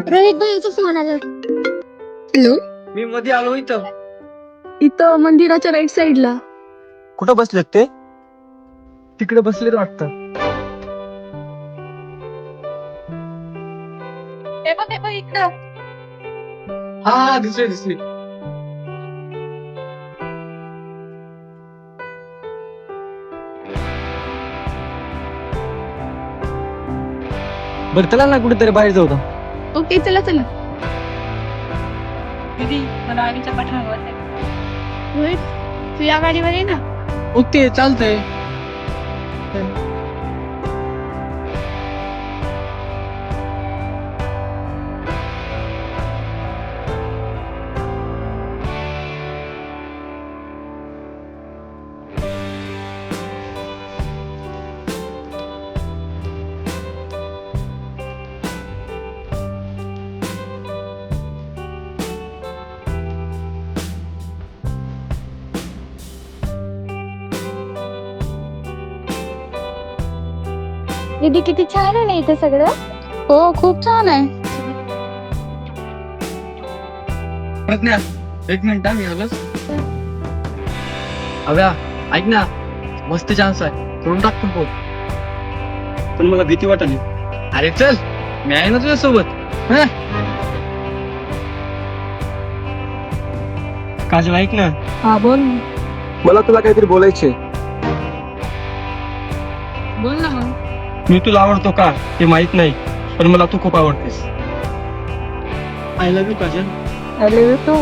Rohit भाईचा phone आला. Hello. मी मध्ये आलो इथं. इथं मंदिराच्या राईट साइडला. कुठं बसलेत ते? तिकडे बसलेत वाटतं. इकडं. हा दिसले दिसले. बरं चला ना कुठेतरी बाहेर जाऊ का? ओके चला चला. दीदी मला आईच्या पाठीमागे रोहित तू या गाडीवर ये ना. ओके चालतंय. दीदी किती छान आहे ना इथे सगळं. हो खूप छान आहे. प्रज्ञा एक मिनिट मी आलोच. अव्या ऐक ना, मस्त चान्स आहे, करून टाक तू फोन. पण मला भीती वाटली. अरे चल, मी आहे ना तुझ्या सोबत. काजल ऐक ना, हा बोल. मला तुला काहीतरी बोलायचंय. बोल ना मग. मी तुला आवडतो का हे माहित नाही, पण मला तू खूप आवडतेस. I love you Kajal. I love you to.